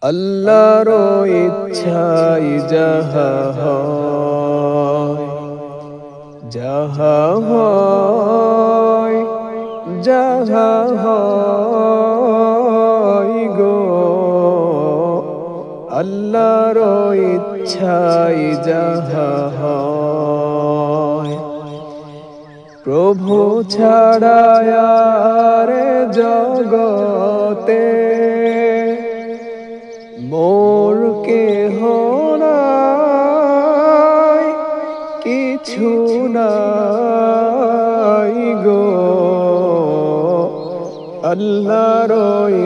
আল্লাহর ইচ্ছাই যাহা হয়, যাহা হয়, যাহা হয় গো, আল্লাহর ইচ্ছাই যাহা হয়। প্রভু ছাড়া আর জগতে মোর কেহ নাই, কিছু নাই গো, আল্লাহর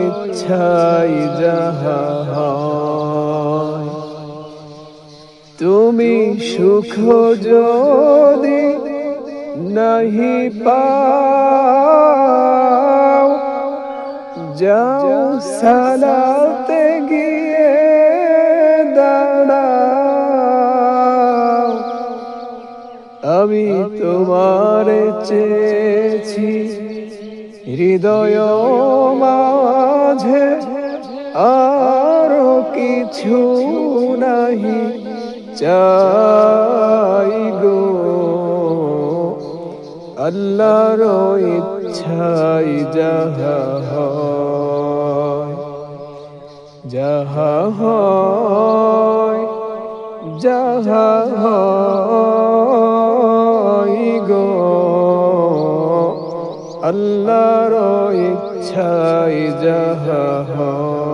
ইচ্ছাই যাহা হয়। তুমি সুখ যদি নাহি পাও, যাও সালাতে গিয়ে দাঁড়াও। আমি তোমার চেয়েছি হৃদয় মাঝে, আরো কিছু নাহি চাই গো, আল্লাহর ইচ্ছাই যাহা হয়, যাহা হয়, যাহা হয় গো, আল্লাহর ইচ্ছাই যাহা হয়।